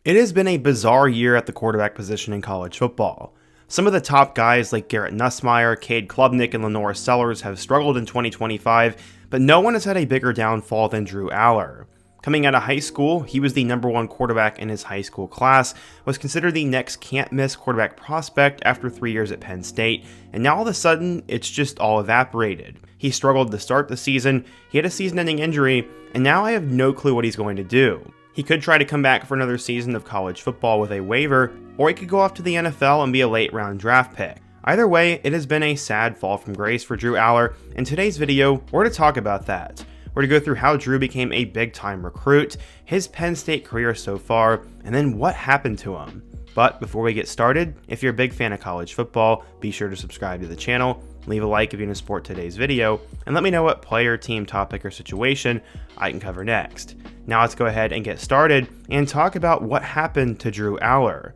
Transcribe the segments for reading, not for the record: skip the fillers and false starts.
It has been a bizarre year at the quarterback position in college football. Some of the top guys like Garrett Nussmeier, Cade Klubnik, and Lenore Sellers have struggled in 2025, but no one has had a bigger downfall than Drew Allar. Coming out of high school, he was the #1 quarterback in his high school class, was considered the next can't-miss quarterback prospect after 3 years at Penn State, and now all of a sudden, it's just all evaporated. He struggled to start the season, he had a season-ending injury, and now I have no clue what he's going to do. He could try to come back for another season of college football with a waiver, or he could go off to the NFL and be a late-round draft pick. Either way, it has been a sad fall from grace for Drew Allar. In today's video, we're to talk about that. We're to go through how Drew became a big-time recruit, his Penn State career so far, and then what happened to him. But before we get started, if you're a big fan of college football, be sure to subscribe to the channel, leave a like if you're going to support today's video, and let me know what player, team, topic, or situation I can cover next. Now let's go ahead and get started and talk about what happened to Drew Allar.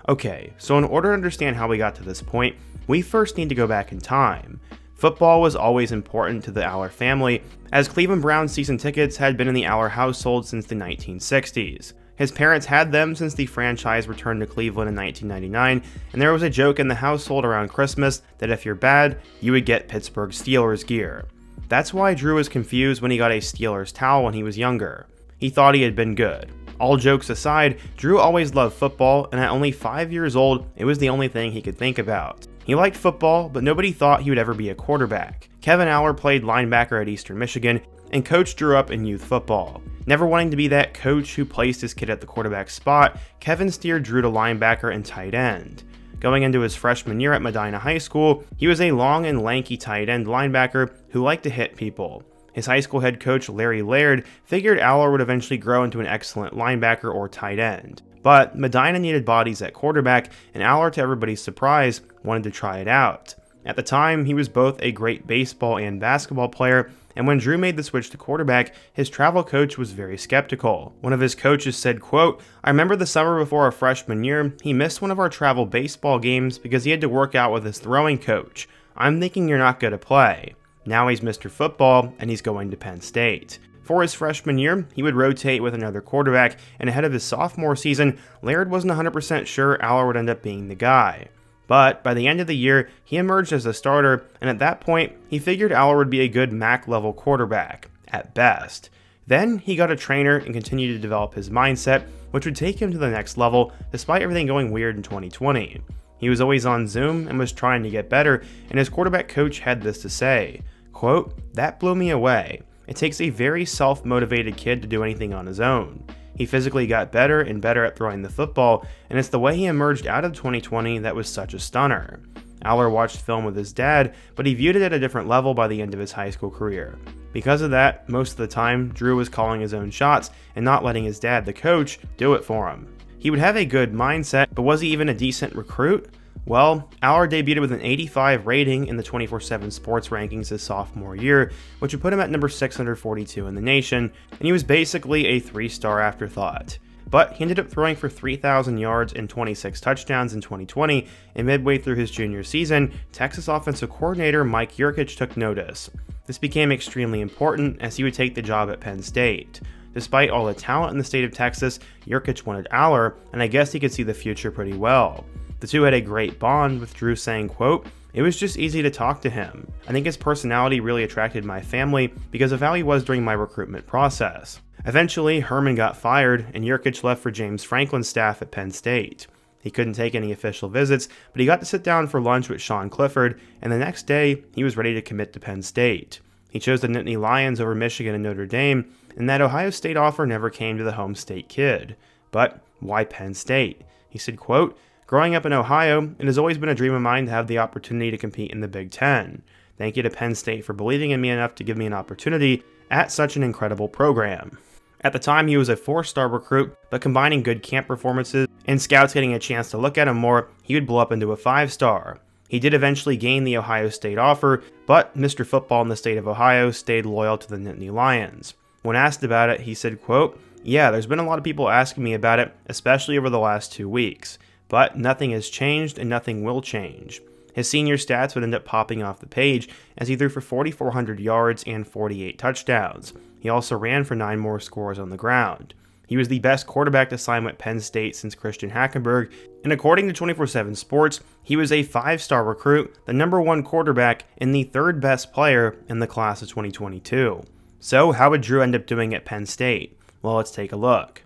Okay, so in order to understand how we got to this point, we first need to go back in time. Football was always important to the Allar family, as Cleveland Browns season tickets had been in the Allar household since the 1960s. His parents had them since the franchise returned to Cleveland in 1999, and there was a joke in the household around Christmas that if you're bad, you would get Pittsburgh Steelers gear. That's why Drew was confused when he got a Steelers towel when he was younger. He thought he had been good. All jokes aside, Drew always loved football, and at only 5 years old, it was the only thing he could think about. He liked football, but nobody thought he would ever be a quarterback. Kevin Allar played linebacker at Eastern Michigan, and coached Drew up in youth football. Never wanting to be that coach who placed his kid at the quarterback spot, Kevin steered Drew to linebacker and tight end. Going into his freshman year at Medina High School, he was a long and lanky tight end linebacker who liked to hit people. His high school head coach Larry Laird figured Allar would eventually grow into an excellent linebacker or tight end. But Medina needed bodies at quarterback, and Allar, to everybody's surprise, wanted to try it out. At the time, he was both a great baseball and basketball player, and when Drew made the switch to quarterback, his travel coach was very skeptical. One of his coaches said, quote, "I remember the summer before our freshman year, he missed one of our travel baseball games because he had to work out with his throwing coach. I'm thinking you're not going to play." Now he's Mr. Football, and he's going to Penn State. For his freshman year, he would rotate with another quarterback, and ahead of his sophomore season, Laird wasn't 100% sure Allar would end up being the guy. But by the end of the year, he emerged as a starter, and at that point, he figured Allar would be a good MAC-level quarterback, at best. Then he got a trainer and continued to develop his mindset, which would take him to the next level, despite everything going weird in 2020. He was always on Zoom and was trying to get better, and his quarterback coach had this to say, quote, "That blew me away. It takes a very self-motivated kid to do anything on his own. He physically got better and better at throwing the football, and it's the way he emerged out of 2020 that was such a stunner." Allar watched film with his dad, but he viewed it at a different level by the end of his high school career. Because of that, most of the time, Drew was calling his own shots and not letting his dad, the coach, do it for him. He would have a good mindset, but was he even a decent recruit? Well, Allar debuted with an 85 rating in the 24/7 sports rankings his sophomore year, which would put him at number 642 in the nation, and he was basically a 3-star afterthought. But he ended up throwing for 3,000 yards and 26 touchdowns in 2020, and midway through his junior season, Texas offensive coordinator Mike Yurcich took notice. This became extremely important as he would take the job at Penn State. Despite all the talent in the state of Texas, Yurcich wanted Allar, and I guess he could see the future pretty well. The two had a great bond, with Drew saying, quote, "It was just easy to talk to him. I think his personality really attracted my family because of how he was during my recruitment process." Eventually, Herman got fired, and Yurcich left for James Franklin's staff at Penn State. He couldn't take any official visits, but he got to sit down for lunch with Sean Clifford, and the next day, he was ready to commit to Penn State. He chose the Nittany Lions over Michigan and Notre Dame, and that Ohio State offer never came to the home state kid. But why Penn State? He said, quote, "Growing up in Ohio, it has always been a dream of mine to have the opportunity to compete in the Big Ten. Thank you to Penn State for believing in me enough to give me an opportunity at such an incredible program." At the time, he was a 4-star recruit, but combining good camp performances and scouts getting a chance to look at him more, he would blow up into a 5-star. He did eventually gain the Ohio State offer, but Mr. Football in the state of Ohio stayed loyal to the Nittany Lions. When asked about it, he said, quote, "Yeah, there's been a lot of people asking me about it, especially over the last 2 weeks. But nothing has changed and nothing will change." His senior stats would end up popping off the page as he threw for 4,400 yards and 48 touchdowns. He also ran for 9 more scores on the ground. He was the best quarterback to sign with Penn State since Christian Hackenberg, and according to 24/7 Sports, he was a 5-star recruit, the #1 quarterback, and the 3rd best player in the class of 2022. So how would Drew end up doing at Penn State? Well, let's take a look.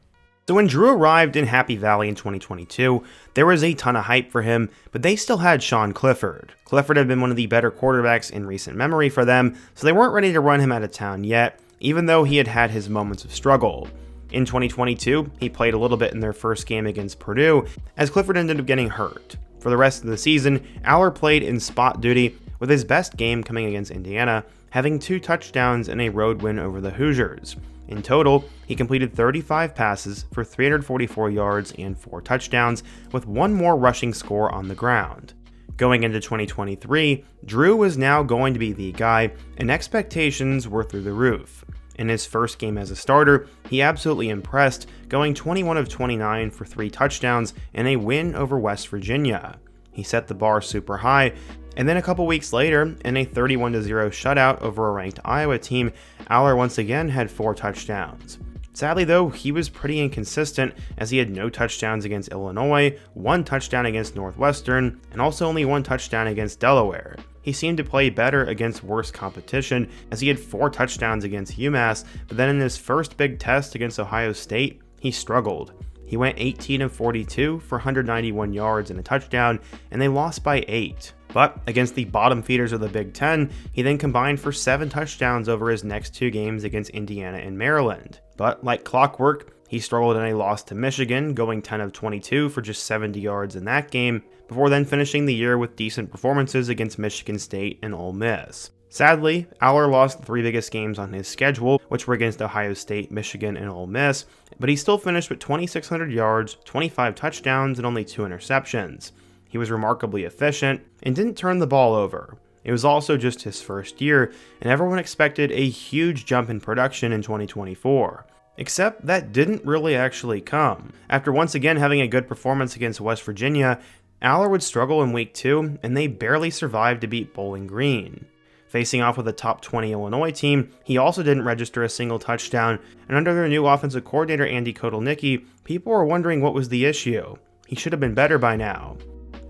So when Drew arrived in Happy Valley in 2022, there was a ton of hype for him, but they still had Sean Clifford. Clifford had been one of the better quarterbacks in recent memory for them, so they weren't ready to run him out of town yet, even though he had had his moments of struggle. In 2022, he played a little bit in their first game against Purdue, as Clifford ended up getting hurt. For the rest of the season, Allar played in spot duty, with his best game coming against Indiana, having 2 touchdowns and a road win over the Hoosiers. In total, he completed 35 passes for 344 yards and 4 touchdowns, with 1 more rushing score on the ground. Going into 2023, Drew was now going to be the guy, and expectations were through the roof. In his first game as a starter, he absolutely impressed, going 21 of 29 for 3 touchdowns and a win over West Virginia. He set the bar super high, and then a couple weeks later, in a 31-0 shutout over a ranked Iowa team, Allar once again had 4 touchdowns. Sadly though, he was pretty inconsistent, as he had no touchdowns against Illinois, 1 touchdown against Northwestern, and also only 1 touchdown against Delaware. He seemed to play better against worse competition, as he had 4 touchdowns against UMass, but then in his first big test against Ohio State, he struggled. He went 18 of 42 for 191 yards and a touchdown, and they lost by 8. But against the bottom feeders of the Big Ten, he then combined for 7 touchdowns over his next 2 games against Indiana and Maryland. But like clockwork, he struggled in a loss to Michigan, going 10 of 22 for just 70 yards in that game, before then finishing the year with decent performances against Michigan State and Ole Miss. Sadly, Allar lost the 3 biggest games on his schedule, which were against Ohio State, Michigan, and Ole Miss, but he still finished with 2,600 yards, 25 touchdowns, and only 2 interceptions. He was remarkably efficient and didn't turn the ball over. It was also just his first year, and everyone expected a huge jump in production in 2024. Except that didn't really actually come. After once again having a good performance against West Virginia, Allar would struggle in week 2, and they barely survived to beat Bowling Green. Facing off with a top 20 Illinois team, he also didn't register a single touchdown, and under their new offensive coordinator Andy Kotelnicki, people were wondering what was the issue. He should have been better by now.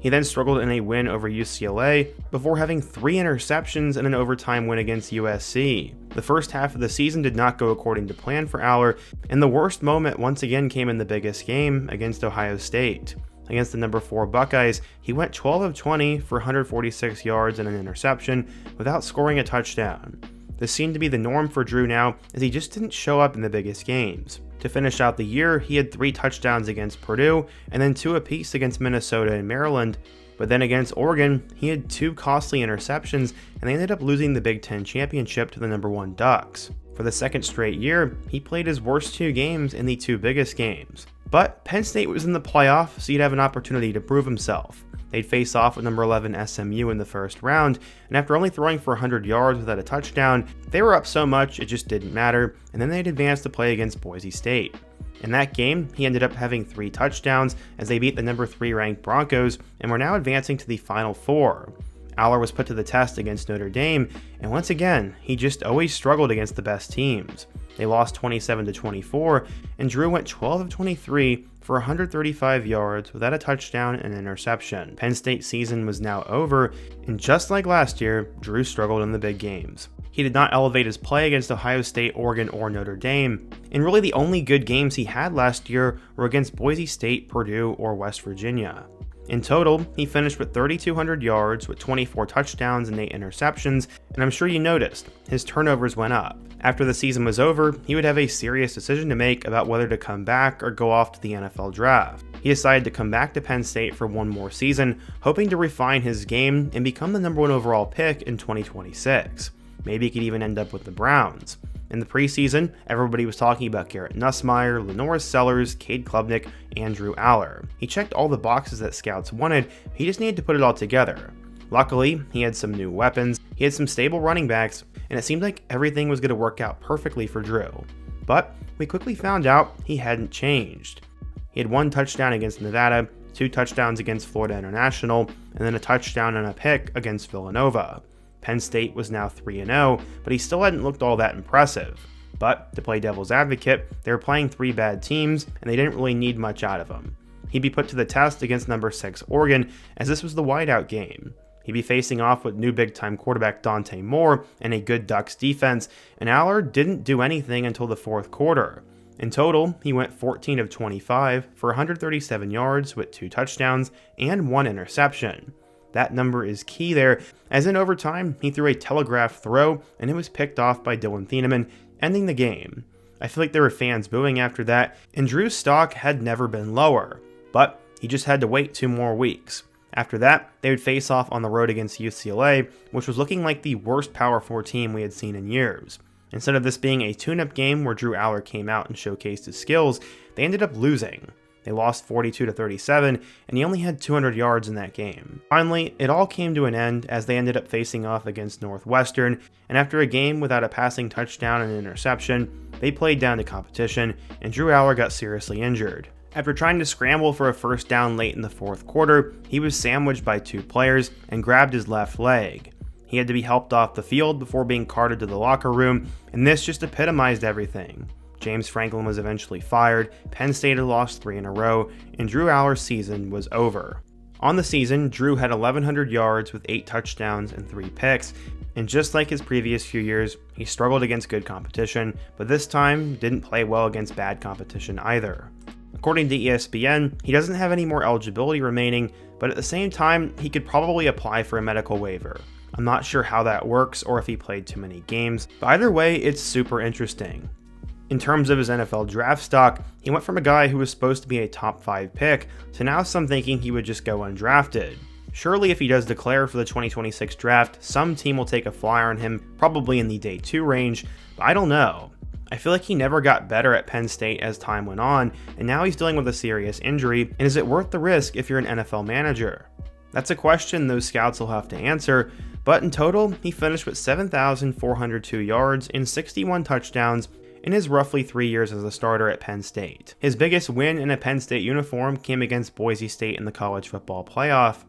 He then struggled in a win over UCLA before having 3 interceptions and an overtime win against USC. The first half of the season did not go according to plan for Allar, and the worst moment once again came in the biggest game against Ohio State. Against the number 4 Buckeyes, he went 12 of 20 for 146 yards and an interception without scoring a touchdown. This seemed to be the norm for Drew now, as he just didn't show up in the biggest games. To finish out the year, he had 3 touchdowns against Purdue, and then 2 apiece against Minnesota and Maryland, but then against Oregon, he had 2 costly interceptions, and they ended up losing the Big Ten championship to the number 1 Ducks. For the second straight year, he played his worst 2 games in the 2 biggest games. But Penn State was in the playoff, so he'd have an opportunity to prove himself. They'd face off with number 11 SMU in the first round, and after only throwing for 100 yards without a touchdown, they were up so much it just didn't matter, and then they'd advance to play against Boise State. In that game, he ended up having 3 touchdowns as they beat the number 3 ranked Broncos and were now advancing to the Final Four. Allar was put to the test against Notre Dame, and once again, he just always struggled against the best teams. They lost 27-24, and Drew went 12 of 23 for 135 yards without a touchdown and an interception. Penn State's season was now over, and just like last year, Drew struggled in the big games. He did not elevate his play against Ohio State, Oregon, or Notre Dame, and really the only good games he had last year were against Boise State, Purdue, or West Virginia. In total, he finished with 3,200 yards with 24 touchdowns and 8 interceptions, and I'm sure you noticed, his turnovers went up. After the season was over, he would have a serious decision to make about whether to come back or go off to the NFL draft. He decided to come back to Penn State for 1 more season, hoping to refine his game and become the number 1 overall pick in 2026. Maybe he could even end up with the Browns. In the preseason, everybody was talking about Garrett Nussmeier, Lenore Sellers, Cade Klubnik, and Drew Allar. He checked all the boxes that scouts wanted, he just needed to put it all together. Luckily, he had some new weapons, he had some stable running backs, and it seemed like everything was going to work out perfectly for Drew. But we quickly found out he hadn't changed. He had 1 touchdown against Nevada, 2 touchdowns against Florida International, and then a touchdown and a pick against Villanova. Penn State was now 3-0, but he still hadn't looked all that impressive. But to play devil's advocate, they were playing 3 bad teams, and they didn't really need much out of him. He'd be put to the test against number 6 Oregon, as this was the whiteout game. He'd be facing off with new big-time quarterback Dante Moore and a good Ducks defense, and Allar didn't do anything until the 4th quarter. In total, he went 14 of 25 for 137 yards with 2 touchdowns and 1 interception. That number is key there, as in overtime, he threw a telegraph throw and it was picked off by Dylan Thieneman, ending the game. I feel like there were fans booing after that, and Drew's stock had never been lower, but he just had to wait 2 more weeks. After that, they would face off on the road against UCLA, which was looking like the worst Power 4 team we had seen in years. Instead of this being a tune-up game where Drew Allar came out and showcased his skills, they ended up losing. They lost 42-37, and he only had 200 yards in that game. Finally, it all came to an end as they ended up facing off against Northwestern, and after a game without a passing touchdown and an interception, they played down to competition, and Drew Allar got seriously injured. After trying to scramble for a first down late in the 4th quarter, he was sandwiched by 2 players and grabbed his left leg. He had to be helped off the field before being carted to the locker room, and this just epitomized everything. James Franklin was eventually fired, Penn State had lost 3 in a row, and Drew Allar's season was over. On the season, Drew had 1,100 yards with 8 touchdowns and 3 picks, and just like his previous few years, he struggled against good competition, but this time didn't play well against bad competition either. According to ESPN, he doesn't have any more eligibility remaining, but at the same time, he could probably apply for a medical waiver. I'm not sure how that works or if he played too many games, but either way, it's super interesting. In terms of his NFL draft stock, he went from a guy who was supposed to be a top 5 pick to now some thinking he would just go undrafted. Surely if he does declare for the 2026 draft, some team will take a flyer on him, probably in the day 2 range, but I don't know. I feel like he never got better at Penn State as time went on, and now he's dealing with a serious injury, and is it worth the risk if you're an NFL manager? That's a question those scouts will have to answer, but in total, he finished with 7,402 yards and 61 touchdowns in his roughly 3 years as a starter at Penn State. His biggest win in a Penn State uniform came against Boise State in the college football playoff,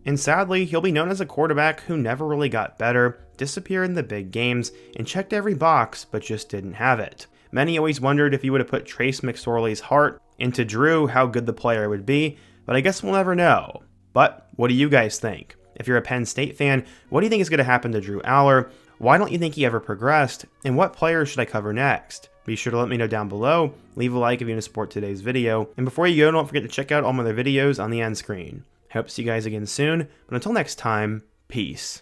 and sadly, he'll be known as a quarterback who never really got better, disappeared in the big games, and checked every box but just didn't have it. Many always wondered if he would have put Trace McSorley's heart into Drew, how good the player would be, but I guess we'll never know. But what do you guys think? If you're a Penn State fan, what do you think is going to happen to Drew Allar? Why don't you think he ever progressed? And what players should I cover next? Be sure to let me know down below, leave a like if you want to support today's video, and before you go, don't forget to check out all my other videos on the end screen. I hope to see you guys again soon, but until next time, peace.